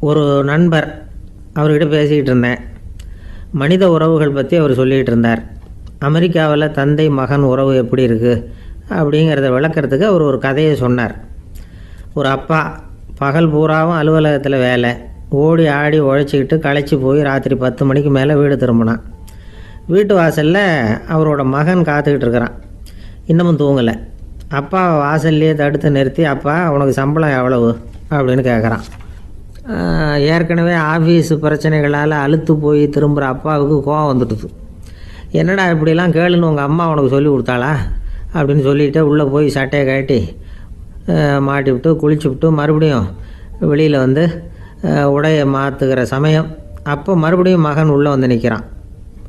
ஒரு நண்பர் அவர்கிட்ட பேசிக்கிட்டு இருந்தேன். மனித உறவுகள் பற்றி அவர் சொல்லிகிட்டு இருந்தார். அமெரிக்காவில் தந்தை மகன் உறவு எப்படி இருக்குது அப்படிங்கிறத விளக்கிறதுக்கு அவர் ஒரு கதையை சொன்னார். ஒரு அப்பா பகல் பூராவும் அலுவலகத்தில் வேலை, ஓடி ஆடி உழைச்சிக்கிட்டு களைச்சி போய் ராத்திரி 10 மணிக்கு மேலே வீடு திரும்பினான். வீட்டு வாசலில் அவரோட மகன் காத்துக்கிட்டு இருக்கிறான். இன்னமும் தூங்கலை. அப்பா வாசல்லையே தடுத்து நிறுத்தி, அப்பா உனக்கு சம்பளம் எவ்வளவு அப்படின்னு கேட்குறான். ஏற்கனவே ஆஃபீஸு பிரச்சனைகளால் அழுத்து போய் திரும்புகிற அப்பாவுக்கு கோவம் வந்துடுது. என்னடா இப்படிலாம் கேளுன்னு உங்கள் அம்மா உனக்கு சொல்லி கொடுத்தாளா அப்படின்னு சொல்லிவிட்டு உள்ளே போய் சட்டையை கட்டி மாட்டி விட்டு குளிச்சு விட்டு மறுபடியும் வெளியில் வந்து உடையை மாற்றுகிற சமயம் அப்போ மறுபடியும் மகன் உள்ளே வந்து நிற்கிறான்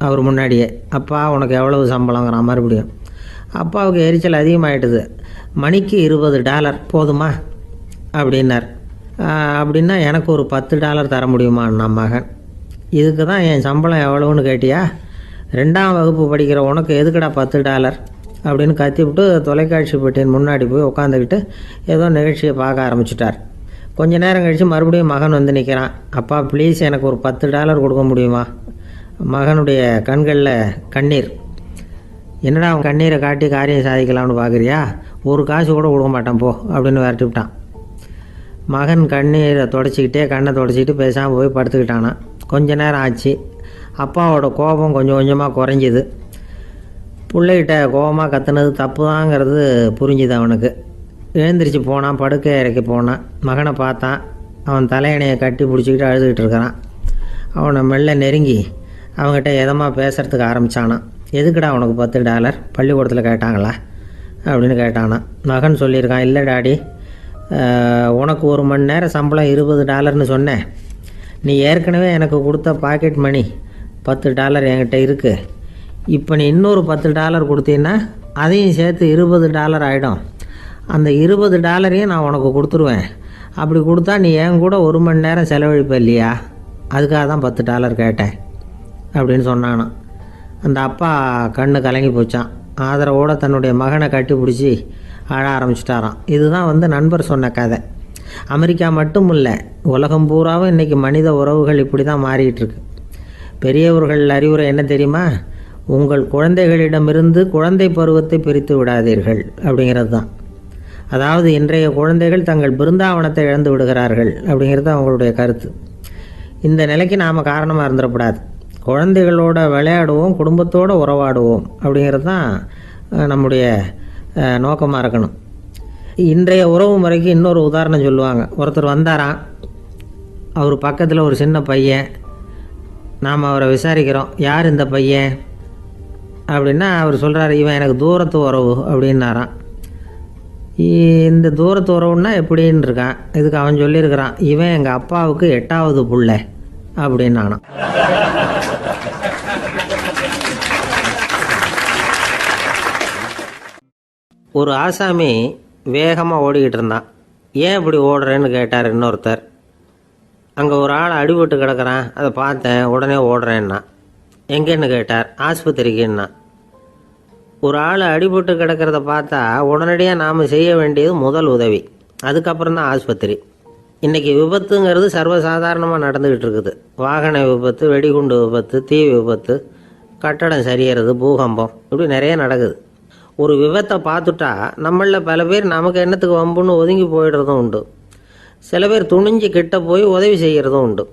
அவர் முன்னாடியே. அப்பா உனக்கு எவ்வளவு சம்பளங்கிறான் மறுபடியும். அப்பாவுக்கு எரிச்சல் அதிகமாகிட்டுது. மணிக்கு $20 போதுமா அப்படின்னார். அப்படின்னா எனக்கு ஒரு $10 தர முடியுமான்னா மகன். இதுக்கு தான் என் சம்பளம் எவ்வளவுன்னு கேட்டியா? 2ஆம் வகுப்பு படிக்கிற உனக்கு எதுக்குடா $10 அப்படின்னு கத்திவிட்டு தொலைக்காட்சி பெட்டியின் முன்னாடி போய் உட்காந்துக்கிட்டு ஏதோ நிகழ்ச்சியை பார்க்க ஆரம்பிச்சிட்டார். கொஞ்ச நேரம் கழித்து மறுபடியும் மகன் வந்து நிற்கிறான். அப்பா ப்ளீஸ் எனக்கு ஒரு $10 கொடுக்க முடியுமா? மகனுடைய கண்களில் கண்ணீர். என்னடா அவன் கண்ணீரை காட்டி காரியம் சாதிக்கலாம்னு பார்க்குறியா? ஒரு காசு கூட கொடுக்க மாட்டான் போ அப்படின்னு விரட்டி விட்டான். மகன் கண்ணீரை தொடச்சிக்கிட்டே கண்ணை தொடச்சிக்கிட்டு பேசாமல் போய் படுத்துக்கிட்டானா. கொஞ்ச நேரம் ஆச்சு. அப்பாவோட கோபம் கொஞ்சம் கொஞ்சமாக குறைஞ்சிது. பிள்ளைகிட்ட கோபமாக கத்துனது தப்பு தாங்கிறது புரிஞ்சுது அவனுக்கு. எழுந்திரிச்சு போனான், படுக்கை இறக்கி போனான். மகனை பார்த்தான். அவன் தலையணையை கட்டி பிடிச்சிக்கிட்டு அழுதுகிட்டு இருக்கிறான். அவனை மெல்ல நெருங்கி அவங்ககிட்ட எதமாக பேசுகிறதுக்கு ஆரம்பித்தானான். எதுக்குடா உனக்கு $10 பள்ளிக்கூடத்தில் கேட்டாங்களா அப்படின்னு கேட்டானான். மகன் சொல்லியிருக்கான், இல்லை டாடி, உனக்கு 1 மணி நேரம் சம்பளம் $20ன்னு சொன்னேன். நீ ஏற்கனவே எனக்கு கொடுத்த பாக்கெட் மணி $10 என்கிட்ட இருக்குது. இப்போ நீ இன்னொரு $10 கொடுத்தீங்கன்னா அதையும் சேர்த்து $20 ஆகிடும். அந்த $20 நான் உனக்கு கொடுத்துருவேன். அப்படி கொடுத்தா நீ என் கூட 1 மணி நேரம் செலவழிப்ப இல்லையா? அதுக்காக தான் $10 கேட்டேன் அப்படின்னு சொன்னானான். அந்த அப்பா கண்ணு கலங்கி போச்சான். ஆதரவோடு தன்னுடைய மகனை கட்டி பிடிச்சி அழ ஆரம்பிச்சிட்டாராம். இதுதான் நண்பர் சொன்ன கதை. அமெரிக்கா மட்டும் இல்லை, உலகம் பூராவும் இன்றைக்கி மனித உறவுகள் இப்படி தான் மாறிட்டுருக்கு. பெரியவர்கள் அறிவுரை என்ன தெரியுமா? உங்கள் குழந்தைகளிடமிருந்து குழந்தை பருவத்தை பிரித்து விடாதீர்கள் அப்படிங்கிறது தான். அதாவது இன்றைய குழந்தைகள் தங்கள் பிருந்தாவனத்தை இழந்து விடுகிறார்கள் அப்படிங்கிறது அவங்களுடைய கருத்து. இந்த நிலைக்கு நாம் காரணமாக இருந்துடக்கூடாது. குழந்தைகளோட விளையாடுவோம், குடும்பத்தோடு உறவாடுவோம் அப்படிங்கிறது தான் நம்முடைய நோக்கமாக இருக்கணும். இன்றைய உறவு முறைக்கு இன்னொரு உதாரணம் சொல்லுவாங்க. ஒருத்தர் வந்தாராம். அவர் பக்கத்தில் ஒரு சின்ன பையன். நாம் அவரை விசாரிக்கிறோம், யார் இந்த பையன் அப்படின்னா அவர் சொல்கிறார், இவன் எனக்கு தூரத்து உறவு அப்படின்னாராம். இந்த தூரத்து உறவுன்னா எப்படின்னு இருக்கான். இதுக்கு அவன் சொல்லியிருக்கிறான், இவன் எங்கள் அப்பாவுக்கு 8வது புள்ளை அப்படின்னானான். ஒரு ஆசாமி வேகமாக ஓடிக்கிட்டு இருந்தான். ஏன் இப்படி ஓடுறேன்னு கேட்டார் இன்னொருத்தர். அங்கே ஒரு ஆள் அடிபட்டு கிடக்கிறான், அதை பார்த்தேன், உடனே ஓடுறேன்னா. எங்கேன்னு கேட்டார். ஆஸ்பத்திரிக்குன்னா. ஒரு ஆள் அடிபட்டு கிடக்கிறத பார்த்தா உடனடியாக நாம் செய்ய வேண்டியது முதல் உதவி, அதுக்கப்புறம் தான் ஆஸ்பத்திரி. இன்றைக்கி விபத்துங்கிறது சர்வசாதாரணமாக நடந்துக்கிட்டு இருக்குது. வாகன விபத்து, வெடிகுண்டு விபத்து, தீ விபத்து, கட்டடம் சரியறது, பூகம்பம், இப்படி நிறைய நடக்குது. ஒரு விபத்தை பார்த்துட்டா நம்மளில் பல பேர் நமக்கு என்னத்துக்கு வம்புன்னு ஒதுங்கி போயிடுறதும் உண்டு. சில பேர் துணிஞ்சு கிட்ட போய் உதவி செய்கிறதும் உண்டு.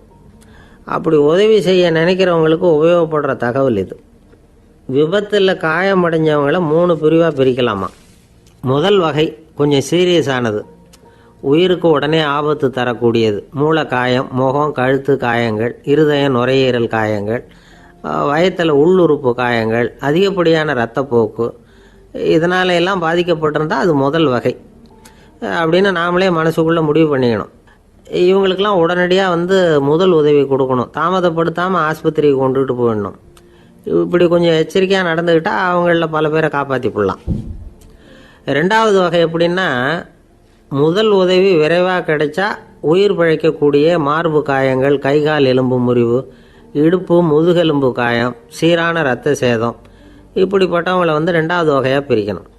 அப்படி உதவி செய்ய நினைக்கிறவங்களுக்கு உபயோகப்படுற தகவல் இது. விபத்தில் காயமடைஞ்சவங்களை 3 பிரிவாக பிரிக்கலாமா. முதல் வகை கொஞ்சம் சீரியஸானது, உயிருக்கு உடனே ஆபத்து தரக்கூடியது. மூளை காயம், முகம், கழுத்து காயங்கள், இருதயம், நுரையீரல் காயங்கள், வயத்தில் உள்ளுறுப்பு காயங்கள், அதிகப்படியான இரத்தப்போக்கு, இதனால எல்லாம் பாதிக்கப்பட்டிருந்தால் அது முதல் வகை அப்படின்னு நாமளே மனசுக்குள்ளே முடிவு பண்ணிக்கணும். இவங்களுக்கெல்லாம் உடனடியாக முதல் உதவி கொடுக்கணும். தாமதப்படுத்தாமல் ஆஸ்பத்திரிக்கு கொண்டுகிட்டு போயிடணும். இப்படி கொஞ்சம் எச்சரிக்கையாக நடந்துக்கிட்டால் அவங்களில் பல பேரை காப்பாற்றி போடலாம். 2வது வகை எப்படின்னா, முதல் உதவி விரைவாக கிடைச்சா உயிர் பிழைக்கக்கூடிய மார்பு காயங்கள், கைகால் எலும்பு முறிவு, இடுப்பு முதுகெலும்பு காயம், சீரான இரத்த சேதம், இப்படிப்பட்டவங்களை 2வது வகையாக பிரிக்கணும்.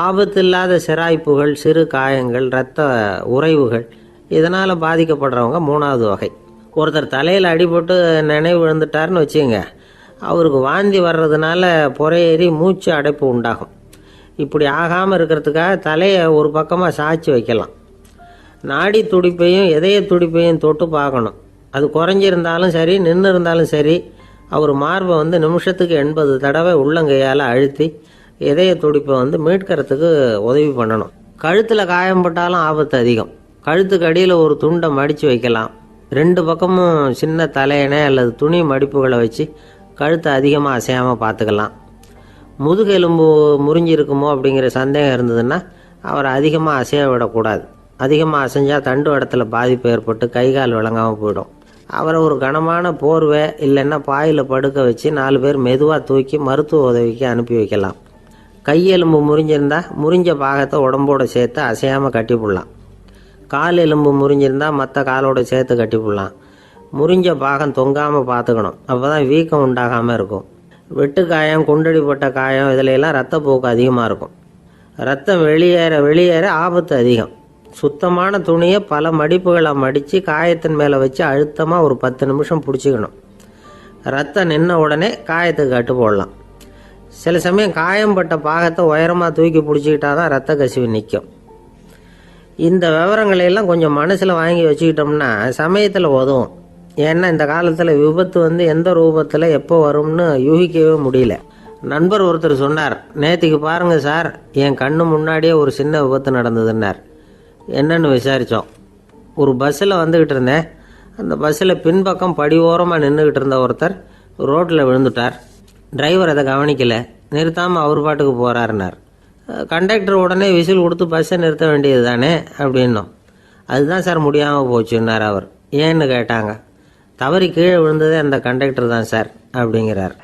ஆபத்து இல்லாத சிராய்ப்புகள், சிறு காயங்கள், இரத்த உறைவுகள், இதனால் பாதிக்கப்படுறவங்க 3வது வகை. ஒருத்தர் தலையில் அடிபட்டு நினைவு விழுந்துட்டார்னு வச்சுங்க, அவருக்கு வாந்தி வர்றதுனால புறையேறி மூச்சு அடைப்பு உண்டாகும். இப்படி ஆகாமல் இருக்கிறதுக்காக தலையை ஒரு பக்கமாக சாய்ச்சி வைக்கலாம். நாடி துடிப்பையும் இதய துடிப்பையும் தொட்டு பார்க்கணும். அது குறைஞ்சிருந்தாலும் சரி, நின்று இருந்தாலும் சரி, அவர் மார்பை நிமிஷத்துக்கு 80 தடவை உள்ளங்கையால் அழுத்தி இதய துடிப்பை மீட்கிறதுக்கு உதவி பண்ணணும். கழுத்தில் காயம்பட்டாலும் ஆபத்து அதிகம். கழுத்துக்கு அடியில் ஒரு துண்டை மடித்து வைக்கலாம். 2 பக்கமும் சின்ன தலையணை அல்லது துணி மடிப்புகளை வச்சு கழுத்தை அதிகமாக அசையாமல் பார்த்துக்கலாம். முதுகெலும்பு முறிஞ்சிருக்குமோ அப்படிங்கிற சந்தேகம் இருந்ததுன்னா அவரை அதிகமாக அசைய விடக்கூடாது. அதிகமாக அசைஞ்சால் தண்டு இடத்துல பாதிப்பு ஏற்பட்டு கை கால் விளங்காமல் போயிடும். அவரை ஒரு கனமான போர்வை இல்லைன்னா பாயில் படுக்க வச்சு 4 பேர் மெதுவாக தூக்கி மருத்துவ உதவிக்கு அனுப்பி வைக்கலாம். கையெலும்பு முறிஞ்சிருந்தால் முறிஞ்ச பாகத்தை உடம்போடு சேர்த்து அசையாமல் கட்டி போடலாம். கால் எலும்பு முறிஞ்சிருந்தால் மற்ற காலோடு சேர்த்து கட்டி போடலாம். முறிஞ்ச பாகம் தொங்காமல் பார்த்துக்கணும். அப்போ தான் வீக்கம் உண்டாகாமல் இருக்கும். வெட்டு காயம், குண்டடிப்பட்ட காயம் இதிலெல்லாம் ரத்தப்போக்கு அதிகமாக இருக்கும். ரத்தம் வெளியேற ஆபத்து அதிகம். சுத்தமான துணியை பல மடிப்புகளை மடித்து காயத்தின் மேலே வச்சு அழுத்தமாக ஒரு 10 நிமிஷம் பிடிச்சிக்கணும். ரத்தம் நின்ன உடனே காயத்துக்கு கட்டு போடலாம். சில சமயம் காயம்பட்ட பாகத்தை உயரமாக தூக்கி பிடிச்சிக்கிட்டா தான் ரத்த கசிவு நிற்கும். இந்த விவரங்களையெல்லாம் கொஞ்சம் மனசில் வாங்கி வச்சுக்கிட்டோம்னா சமயத்தில் உதவும். ஏன்னா இந்த காலத்தில் விபத்து எந்த ரூபத்தில் எப்போ வரும்னு யூகிக்கவே முடியல. நண்பர் ஒருத்தர் சொன்னார், நேற்றுக்கு பாருங்கள் சார், என் கண்ணு முன்னாடியே ஒரு சின்ன விபத்து நடந்ததுன்னார். என்னன்னு விசாரித்தோம். ஒரு பஸ்ஸில் வந்துக்கிட்டு இருந்தேன். அந்த பஸ்ஸில் பின்பக்கம் படி ஓரமாக நின்றுக்கிட்டு இருந்த ஒருத்தர் ரோட்டில் விழுந்துட்டார். டிரைவர் அதை கவனிக்கலை, நிறுத்தாமல் அவர் பாட்டுக்கு போகிறாருனார். கண்டக்டர் உடனே விசில் கொடுத்து பஸ்ஸை நிறுத்த வேண்டியது தானே அப்படின்னோம். அதுதான் சார் முடியாமல் போச்சுன்னார் அவர். ஏன்னு கேட்டாங்க. தவறி கீழே விழுந்ததே அந்த கண்டக்டர் தான் சார் அப்படிங்கிறார்.